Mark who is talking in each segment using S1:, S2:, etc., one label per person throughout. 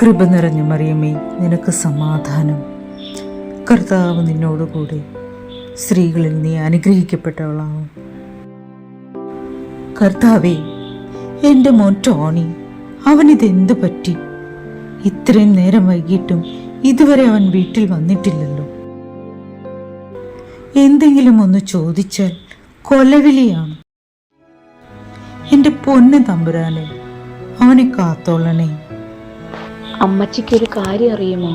S1: കൃപ നിറഞ്ഞ മറിയമേ, നിനക്ക് സമാധാനം. കർത്താവ് നിന്നോടുകൂടെ സ്ത്രീകളിൽ നീ അനുഗ്രഹിക്കപ്പെട്ടവളാണ്. കർത്താവേ, എൻ്റെ മോൻ ടോണി, അവനിതെന്തു പറ്റി? ഇത്രയും നേരം വൈകിട്ടും ഇതുവരെ അവൻ വീട്ടിൽ വന്നിട്ടില്ലല്ലോ. എന്തെങ്കിലും ഒന്ന് ചോദിച്ചാൽ കൊലവിളിയാണ്. എൻ്റെ പൊന്ന് തമ്പുരാനെ, അവനെ കാത്തോളണേ.
S2: അമ്മച്ചിക്കൊരു കാര്യം അറിയുമോ?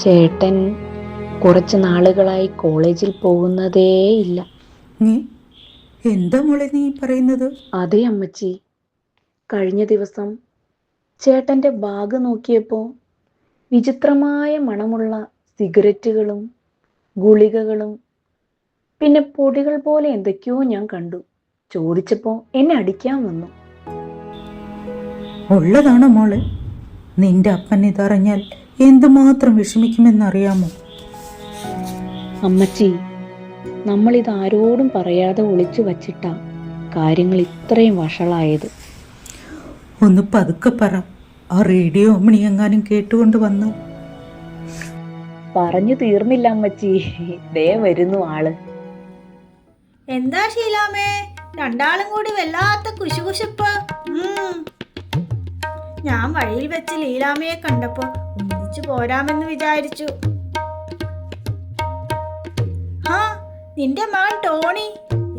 S2: ചേട്ടൻ കുറച്ച് നാളുകളായി കോളേജിൽ പോകുന്നതേയില്ല.
S1: എന്താ മോളെ നീ പറയുന്നത്?
S2: അതെ അമ്മച്ചി, കഴിഞ്ഞ ദിവസം ചേട്ടൻ്റെ ബാഗ് നോക്കിയപ്പോൾ വിചിത്രമായ മണമുള്ള സിഗരറ്റുകളും ഗുളികകളും പിന്നെ പൊടികൾ പോലെ എന്തൊക്കെയോ ഞാൻ കണ്ടു. ചോദിച്ചപ്പോൾ എന്നെ അടിക്കാൻ വന്നു.
S1: ഉള്ളതാണോ മോളെ? നിന്റെ അപ്പൻ ഇതറിഞ്ഞാൽ എന്തുമാത്രം വിഷമിക്കുമെന്നറിയാമോ?
S2: അമ്മച്ചി, നമ്മളിത് ആരോടും പറയാതെ ഒളിച്ചു വച്ചിട്ടാ കാര്യങ്ങൾ ഇത്രയും വഷളായത്.
S1: ഒന്ന് പതുക്കെ പറ. ആ റേഡിയോ മണിയെങ്ങാനും കേട്ടുകൊണ്ട് വന്നു.
S2: പറഞ്ഞു തീർന്നില്ല അമ്മച്ചി, ദേ വരുന്നു ആള്.
S3: എന്താ ശീലാമേ, രണ്ടാളും കൂടി വല്ലാത്ത കുശുകുശുപ്പ്. ഞാൻ വഴിയിൽ വെച്ച് ലീലാമ്മയെ കണ്ടപ്പോ ഒന്നിച്ചു പോരാമെന്ന് വിചാരിച്ചു. നിന്റെ മകൻ ടോണി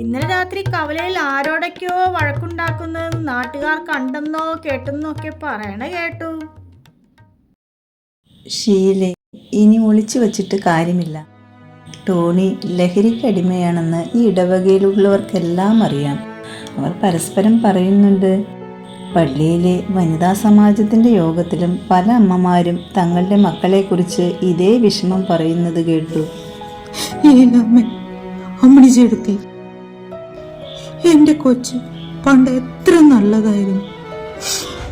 S3: ഇന്നലെ രാത്രി കവലയിൽ ആരോടൊക്കെയോ വഴക്കുണ്ടാക്കുന്നത് നാട്ടുകാർ കണ്ടെന്നോ കേട്ടെന്നോ ഒക്കെ പറയണ കേട്ടു.
S4: ഷീലെ, ഇനി ഒളിച്ചു വച്ചിട്ട് കാര്യമില്ല. ടോണി ലഹരിക്കടിമയാണെന്ന് ഈ ഇടവകയിലുള്ളവർക്കെല്ലാം അറിയാം. അവർ പരസ്പരം പറയുന്നുണ്ട്. പള്ളിയിലെ വനിതാ സമാജത്തിൻ്റെ യോഗത്തിലും പല അമ്മമാരും തങ്ങളുടെ മക്കളെക്കുറിച്ച് ഇതേ വിഷമം പറയുന്നത് കേട്ടു.
S1: അമ്മണി ചേട്ടത്തി, എൻ്റെ കൊച്ച് പണ്ട് എത്ര നല്ലതായിരുന്നു.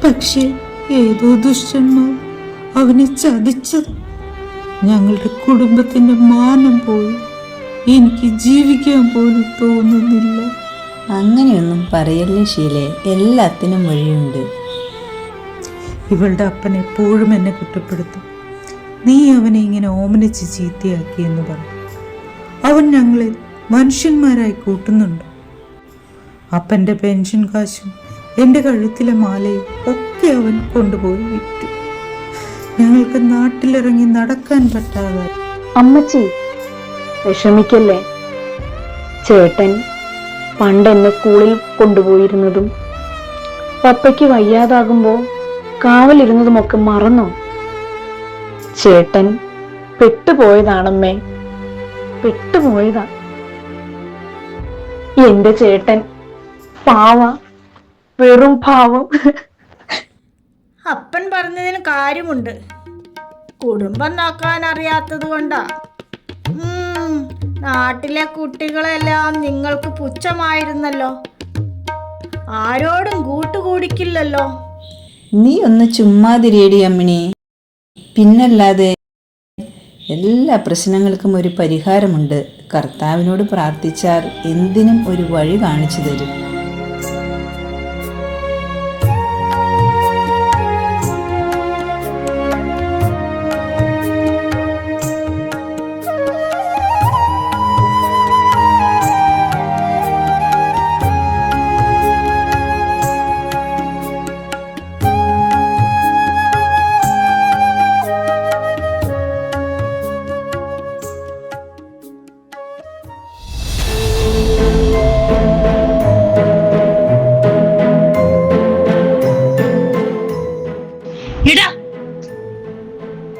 S1: പക്ഷേ ഏതോ ദുഷ്ടന്മാർ അവനെ ചതിച്ചത്. ഞങ്ങളുടെ കുടുംബത്തിന്റെ മാനം പോയി. എനിക്ക് ജീവിക്കാൻ പോലും തോന്നുന്നില്ല.
S4: അങ്ങനെയൊന്നും പറയല്ലേ ഷീലെ, എല്ലാത്തിനും വഴിയുണ്ട്.
S1: ഇവളുടെ അപ്പൻ എപ്പോഴും എന്നെ കുറ്റപ്പെടുത്തും. നീ അവനെ ഇങ്ങനെ ഓമനിച്ച് ചീത്തയാക്കിയെന്ന് പറഞ്ഞു. അവൻ ഞങ്ങളെ മനുഷ്യന്മാരായി കൂട്ടുന്നുണ്ട്. അപ്പൻ്റെ പെൻഷൻ കാശും എൻ്റെ കഴുത്തിലെ മാലയും ഒക്കെ അവൻ കൊണ്ടുപോയി വിറ്റു. ഞങ്ങൾക്ക് നാട്ടിലിറങ്ങി നടക്കാൻ പറ്റാതെ.
S2: അമ്മച്ചി വിഷമിക്കല്ലേ. ചേട്ടൻ പണ്ട് എന്നെ സ്കൂളിൽ കൊണ്ടുപോയിരുന്നതും പപ്പയ്ക്ക് വയ്യാതാകുമ്പോൾ കാവലിരുന്നതുമൊക്കെ മറന്നോ? ചേട്ടൻ പെട്ടുപോയതാണമ്മേ, പെട്ടുപോയതാ. എന്റെ ചേട്ടൻ പാവ, വെറും പാവം.
S3: അപ്പൻ പറഞ്ഞതിന് കാര്യമുണ്ട്. കുടുംബം നോക്കാൻ അറിയാത്തത് കൊണ്ടാ. നാട്ടിലെ കുട്ടികളെല്ലാം നിങ്ങൾക്ക് പുച്ഛമായിരുന്നല്ലോ. ആരോടും കൂട്ടുകൂടിക്കില്ലല്ലോ.
S4: നീ ഒന്ന് ചുമ്മാതിരേടി അമ്മിണി. പിന്നല്ലാതെ എല്ലാ പ്രശ്നങ്ങൾക്കും ഒരു പരിഹാരമുണ്ട്. കർത്താവിനോട് പ്രാർത്ഥിച്ചാൽ എന്തിനും ഒരു വഴി കാണിച്ചു തരും.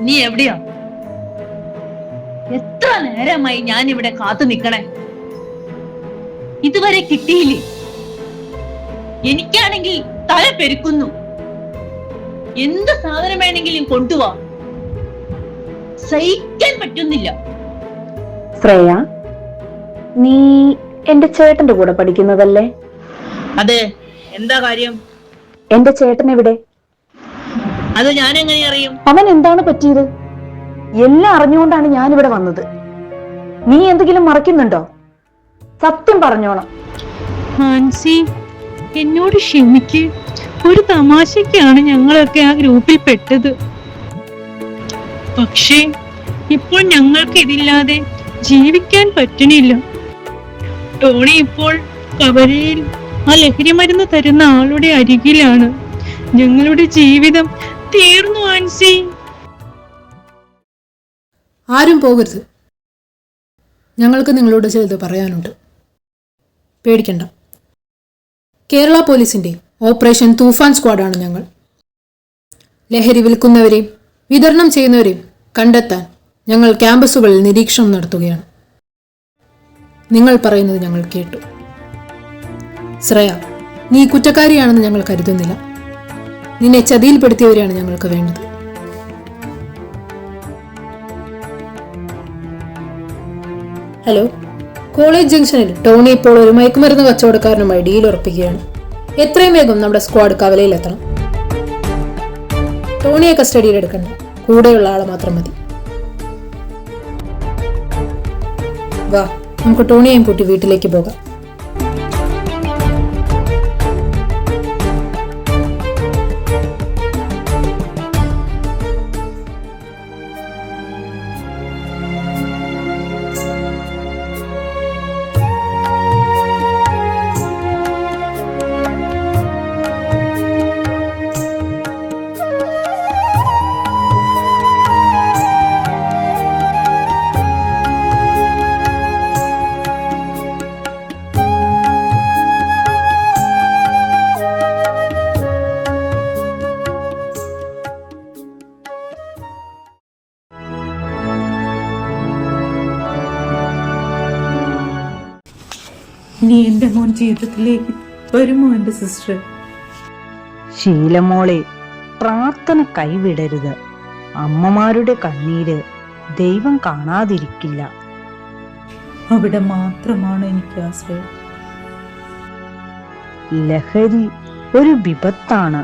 S5: നീ എവിടെയാ? എത്ര നേരമായി ഞാൻ ഇവിടെ കാത്തു നിക്കണേ? ഇതുവരെ കിട്ടിയില്ലേ? എനിക്കാണെങ്കിൽ തല പെരുക്കുന്നു. എന്ത് സാധനം വേണമെങ്കിലും കൊണ്ടുവാ, സഹിക്കാൻ പറ്റുന്നില്ല.
S2: ശ്രേയ, നീ എന്റെ ചേട്ടന്റെ കൂടെ പഠിക്കുന്നതല്ലേ?
S5: അതെ, എന്താ കാര്യം?
S2: എന്റെ ചേട്ടൻ എവിടെ?
S5: അത് ഞാൻ എങ്ങനെ അറിയും?
S2: അവൻ എന്താണ് പറ്റിയത്? എല്ലാം അറിഞ്ഞുകൊണ്ടാണ് ഞാൻ ഇവിടെ വന്നത്. നീ എന്തെങ്കിലും മറക്കുന്നുണ്ടോ? സത്യം പറഞ്ഞോണം.
S5: ഹാൻസി, എന്നോട് ക്ഷമിക്ക്.
S6: ഒരു തമാശക്കാണ് ഞങ്ങളൊക്കെ ആ ഗ്രൂപ്പിൽ പെട്ടത്. പക്ഷേ ഇപ്പോൾ ഞങ്ങൾക്ക് ഇതില്ലാതെ ജീവിക്കാൻ പറ്റണില്ല. ടോണി ഇപ്പോൾ കവലയിൽ ആ ലഹരി മരുന്ന് തരുന്ന ആളുടെ അരികിലാണ്. ഞങ്ങളുടെ ജീവിതം തീർന്നു ആൻസി.
S7: ആരും പോകരുത്. ഞങ്ങൾക്ക് നിങ്ങളോട് ചിലത് പറയാനുണ്ട്. പേടിക്കണ്ട. കേരള പോലീസിന്റെ ഓപ്പറേഷൻ തൂഫാൻ സ്ക്വാഡാണ് ഞങ്ങൾ. ലഹരി വിൽക്കുന്നവരെയും വിതരണം ചെയ്യുന്നവരെയും കണ്ടെത്താൻ ഞങ്ങൾ ക്യാമ്പസുകളിൽ നിരീക്ഷണം നടത്തുകയാണ്. നിങ്ങൾ പറയുന്നത് ഞങ്ങൾ കേട്ടു. ശ്രേയ, നീ കുറ്റക്കാരിയാണെന്ന് ഞങ്ങൾ കരുതുന്നില്ല. നിന്നെ ചതിയിൽപ്പെടുത്തിയവരെയാണ് ഞങ്ങൾക്ക് വേണ്ടത്. ഹലോ, കോളേജ് ജംഗ്ഷനിൽ ടോണി ഇപ്പോൾ ഒരു മയക്കുമരുന്ന് കച്ചവടക്കാരനുമായി ഡീൽ ഉറപ്പിക്കുകയാണ്. എത്രയും വേഗം നമ്മുടെ സ്ക്വാഡ് കവലയിലെത്തണം. ടോണിയെ കസ്റ്റഡിയിൽ എടുക്കണ്ട, കൂടെയുള്ള ആളെ മാത്രം മതി. വാ, നമുക്ക് ടോണിയെയും കൂട്ടി വീട്ടിലേക്ക് പോകാം.
S1: ഇനി എൻ്റെ മോൻ ജീവിതത്തിലേക്ക് വരുമോ എൻ്റെ സിസ്റ്റർ?
S8: ശീലമോളെ, പ്രാർത്ഥന കൈവിടരുത്. അമ്മമാരുടെ കണ്ണീര് ദൈവം കാണാതിരിക്കില്ല.
S1: അവിടെ മാത്രമാണ് എനിക്ക് ആശ്രയം.
S8: ലഹരി ഒരു വിപത്താണ്,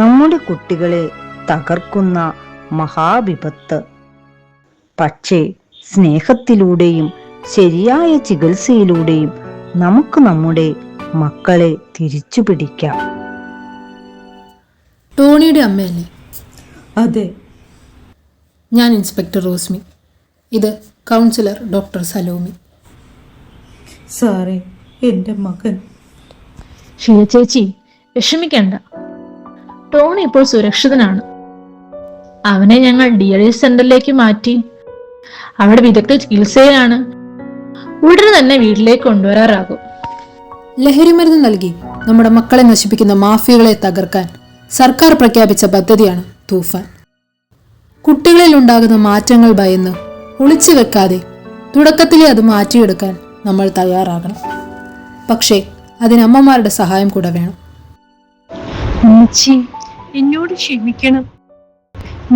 S8: നമ്മുടെ കുട്ടികളെ തകർക്കുന്ന മഹാവിപത്ത്. പക്ഷേ സ്നേഹത്തിലൂടെയും ശരിയായ ചികിത്സയിലൂടെയും നമുക്ക് നമ്മുടെ മക്കളെ തിരിച്ചു പിടിക്കാം.
S7: ടോണിയുടെ അമ്മയല്ലേ?
S1: അതെ.
S7: ഞാൻ ഇൻസ്പെക്ടർ റോസ്മി. ഇത് കൗൺസിലർ ഡോക്ടർ സലോമി.
S1: സാറേ, എൻ്റെ മകൻ.
S6: ഷീല ചേച്ചി, വിഷമിക്കണ്ട. ടോണി ഇപ്പോൾ സുരക്ഷിതനാണ്. അവനെ ഞങ്ങൾ DLS സെന്ററിലേക്ക് മാറ്റി. അവിടെ വിദഗ്ധ ചികിത്സയിലാണ്. ഉടനെ തന്നെ വീട്ടിലേക്ക് കൊണ്ടുവരാറാകും.
S7: ലഹരിമരുന്ന് നൽകി നമ്മുടെ മക്കളെ നശിപ്പിക്കുന്ന മാഫിയകളെ തകർക്കാൻ സർക്കാർ പ്രഖ്യാപിച്ച പദ്ധതിയാണ് തൂഫാൻ. കുട്ടികളിൽ ഉണ്ടാകുന്ന മാറ്റങ്ങൾ ഭയന്ന് ഒളിച്ചു വെക്കാതെ തുടക്കത്തിലേ അത് മാറ്റിയെടുക്കാൻ നമ്മൾ തയ്യാറാകണം. പക്ഷേ അതിന് അമ്മമാരുടെ സഹായം കൂടെ വേണം.
S6: അമ്മച്ചി, എന്നോട് ക്ഷമിക്കണം.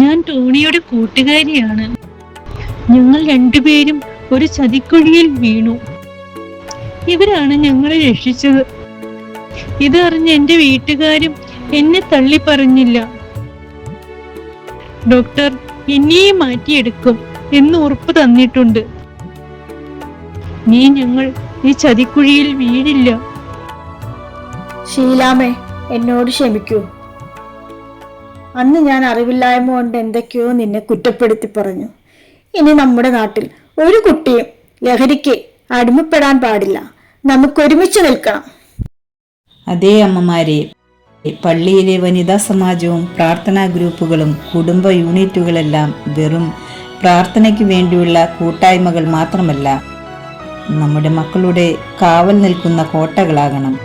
S6: ഞാൻ ടോണിയുടെ കൂട്ടുകാരിയാണ്. ഞങ്ങൾ രണ്ടുപേരും ഒരു ചതിക്കുഴിയിൽ വീണു. ഇവരാണ് ഞങ്ങളെ രക്ഷിച്ചത്. ഇതറിഞ്ഞ് എൻ്റെ വീട്ടുകാരും എന്നെ തള്ളി പറഞ്ഞില്ല. ഡോക്ടർ എന്നെയും മാറ്റിയെടുക്കും എന്ന് ഉറപ്പ് തന്നിട്ടുണ്ട്. ഞങ്ങൾ ഈ ചതിക്കുഴിയിൽ വീഴില്ല.
S3: ഷീലാമേ, എന്നോട് ക്ഷമിക്കൂ. അന്ന് ഞാൻ അറിവില്ലായ്മ കൊണ്ട് എന്തൊക്കെയോ നിന്നെ കുറ്റപ്പെടുത്തി പറഞ്ഞു. ഇനി നമ്മുടെ നാട്ടിൽ ഒരു കുട്ടിയും ലഹരിക്ക് അടിമപ്പെടാൻ പാടില്ല. നമുക്കൊരുമിച്ച് നിൽക്കണം.
S4: അതേ അമ്മമാരെ, പള്ളിയിലെ വനിതാ സമാജവും പ്രാർത്ഥനാ ഗ്രൂപ്പുകളും കുടുംബ യൂണിറ്റുകളെല്ലാം വെറും പ്രാർത്ഥനയ്ക്ക് വേണ്ടിയുള്ള കൂട്ടായ്മകൾ മാത്രമല്ല, നമ്മുടെ മക്കളുടെ കാവൽ നിൽക്കുന്ന കോട്ടകളാകണം.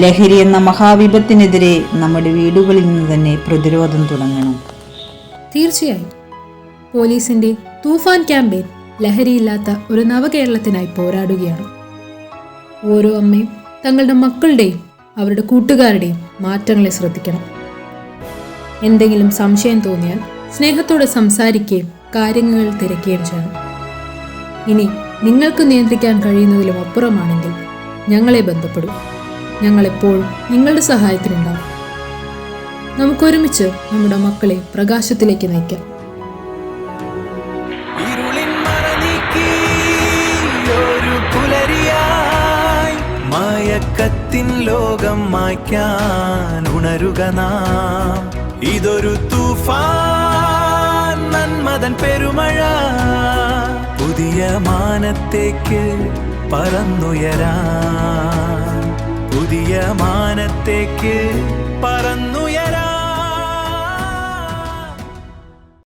S4: ലഹരി എന്ന മഹാവിപത്തിനെതിരെ നമ്മുടെ വീടുകളിൽ നിന്ന് തന്നെ പ്രതിരോധം തുടങ്ങണം.
S7: തീർച്ചയായും പോലീസിന്റെ തൂഫാൻ ക്യാമ്പയിൻ ലഹരിയില്ലാത്ത ഒരു നവകേരളത്തിനായി പോരാടുകയാണ്. ഓരോ അമ്മയും തങ്ങളുടെ മക്കളുടെയും അവരുടെ കൂട്ടുകാരുടെയും മാറ്റങ്ങളെ ശ്രദ്ധിക്കണം. എന്തെങ്കിലും സംശയം തോന്നിയാൽ സ്നേഹത്തോടെ സംസാരിക്കുകയും കാര്യങ്ങൾ തിരക്കുകയും ചെയ്യണം. ഇനി നിങ്ങൾക്ക് നിയന്ത്രിക്കാൻ കഴിയുന്നതിലും അപ്പുറമാണെങ്കിൽ ഞങ്ങളെ ബന്ധപ്പെടും. ഞങ്ങളെപ്പോഴും നിങ്ങളുടെ സഹായത്തിനുണ്ടാവും. നമുക്കൊരുമിച്ച് നമ്മുടെ മക്കളെ പ്രകാശത്തിലേക്ക് നയിക്കാം.
S9: ഒരു പുലരിയായി ഉറക്കത്തിൻ ലോകം മായ്ക്കാൻ ഉണരുക നാം. ഇതൊരു തൂഫാൻ നന്മതൻ പെരുമഴ. പുതിയ മാനത്തേക്ക് പറന്നുയരാൻ, പുതിയ മാനത്തേക്ക് പറന്നുയരാൻ.